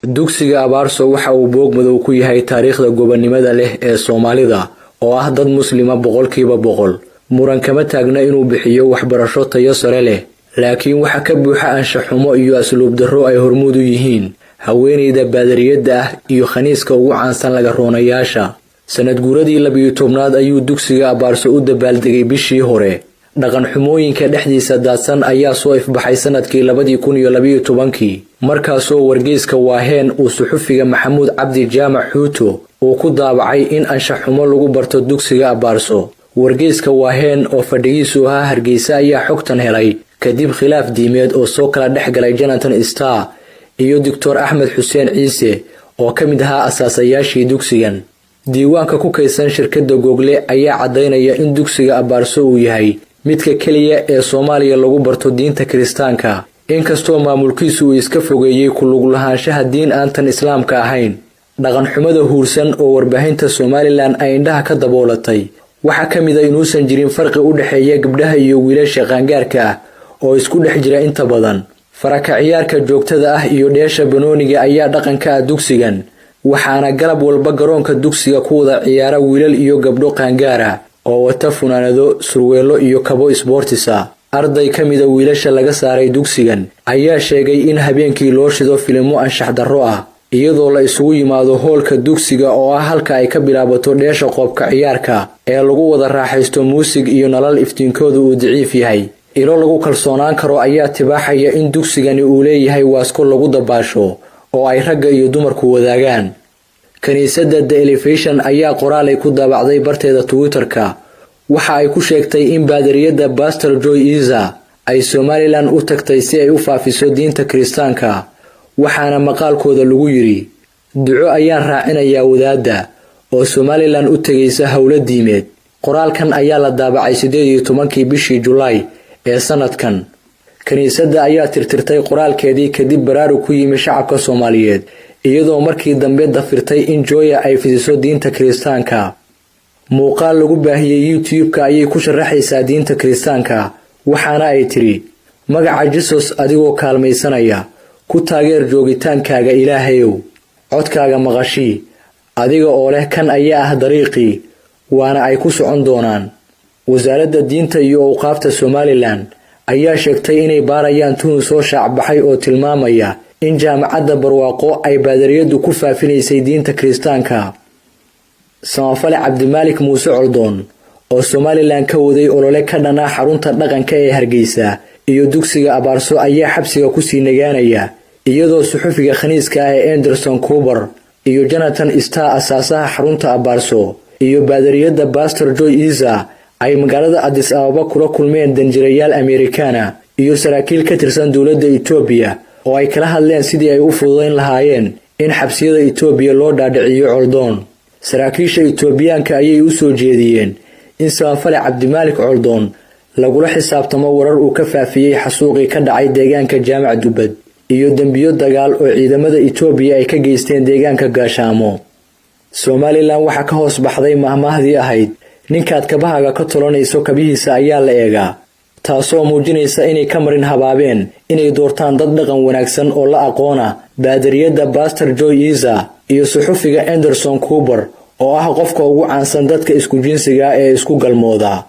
dugsiga Abaarso waxa uu boog madow ku yahay taariikhda gobonimada leh ee Soomaalida oo ah dad muslima boqolkiiba boqol. muran kama taagna inuu bixiyo waxbarasho tayo sare leh, laakiin waxa ka buuxa anshaxumo iyo asluub darro ay hormuud u yihiin haweeneyda baadariyada ah iyo khaniiska ugu caansan laga roonayaasha. sanad guuradii 12aad ayuu dugsiga Abaarso u dabaaldegay bishii hore. dhaqan xumooyinka dhexdiisa daadsan ayaa soo ifbaxay sanadkii 2012 markaasoo wargeyska Waaheen uu suxufiga Maxamuud Cabdi Jaamac Xuuto uu ku daabacay in anshaxumo lagu barto dugsiga Abaarso. wargeyska Waaheen oo fadhigiisu ahaa Hargeysa ayaa xogtan helay kadib khilaaf diimeed oo soo kala dhexgalay Jonathan Star iyo Dr. Axmed Xuseen Ciise oo ka mid ahaa asaasayaashii dugsigan. diiwaanka ku kaysan shirkadda Google ayaa cadeynaya in dugsiga Abaarso uu yahay midka kaliya ee Soomaaliya lagu barto diinta Kiristaanka, inkastoo maamulkiisu uu iska fogeeyay ku lug lahaanshaha diin aan tan Islaamka ahayn. dhaqan xumada huursan oo warbaahinta Somaliland ay indhaha ka daboolatay waxa ka mid ah inuusan jirin farqi u dhaxeeya gabdhaha iyo wiilasha qaangaarka ah oo isku dhex jira inta badan. faraka ciyaarka joogtada ah iyo dheesha banooniga ayaa dhaqanka ah dugsigan, waxaana galab walba garoonka dugsiga ku wada ciyaara wiilal iyo gabdho qaangaar ah oo wata funaanado, surweelo iyo kabo sportisa. arday ka mid ah wiilasha laga saaray dugsigan ayaa sheegay in habeenkii loo shido filimo anshax darro ah iyadoo la isugu yimaado hoolka dugsiga oo ah halka ay ka bilaabato dheesha qoobka ciyaarka ee lagu wada raaxaysto muusig iyo nalal iftiinkooda uu daciif yahay. ilo lagu kalsoonaan karo ayaa tibaaxaya in dugsigani uu leeyahay waasko lagu dabaasho oo ay ragga iyo dumarku wadaagaan. kaniisadda The Elevation ayaa qoraal ay ku daabacday barteeda Twitter-ka waxa ay ku sheegtay in baadariyada Pastor Joy Isa ay Somaliland u tagtay si ay u faafiso diinta Kiristaanka, waxaana maqaalkooda lagu yiri duco ayaan raacinayaa wadaadda oo Somaliland u tagaysa hawlo diimeed. qoraalkan ayaa la daabacay 18 bishii July ee sanadkan. kaniisadda ayaa tirtirtay qoraalkeedii kadib baraarug ku yimi shacabka Soomaaliyeed iyadoo markii dambe dafirtay in Joy ay fidiso diinta Kiristaanka. muuqaal lagu baahiyay YouTube-ka ayay ku sharaxaysaa diinta Kiristaanka, waxaana ay tiri magaca Jesus adigoo kaalmaysanaya ku taageer joogitaankaaga Ilaahayow, codkaaga maqashii adiga oo leh kan ayaa ah dariiqii waana ay ku socon doonaan. wasaaradda diinta iyo awqaafta Somaliland ayaa sheegtay inay baarayaan tuhun soo shaacbaxay oo tilmaamaya in jaamacadda Barwaaqo ay baadariyadu ku faafinaysay diinta Kiristaanka. Samafale Cabdimaalik Muuse Coldoon oo Somaliland ka waday olole ka dhana xarunta dhaqanka ee Hargeysa iyo dugsiga Abaarso ayaa xabsiga ku sii nagaanaya iyadoo suxufiga khaniiska ah ee Anderson Cooper iyo Jonathan Star asaasaha xarunta Abaarso iyo baadariyada Pastor Joy Isa ay magaalada Addis Ababa kula kulmeen danjirayaal Amerikaana iyo saraakiil ka tirsan dawladda Itoobiya oo ay kala hadleen sidii ay u fududeyn lahaayeen in xabsiyada Itoobiya loo dhaadhiciyo Coldoon. saraakiisha Itoobiyaanka ayay u soo jeediyeen in Samafale Cabdimaalik Coldoon lagula xisaabtamo warar uu ka faafiyay xasuuqii ka dhacay deegaanka Jaamac Dubad iyo dambiyo dagaal oo ciidamada Itoobiya ay ka geysteen deegaanka Gaashaamo. Somaliland waxa ka hoos baxday mahmaahdii ahayd ninkaad kabahaaga ka tolanayso kabihiisa ayaa la eegaa, taasoo muujinaysa inay ka marin habaabeen inay doortaan dad dhaqan wanaagsan oo la aqoona baadariyada Pastor Joy Isa iyo suxufiga Anderson Cooper oo ah qofka ugu caansan dadka isku jinsiga ee isku galmooda.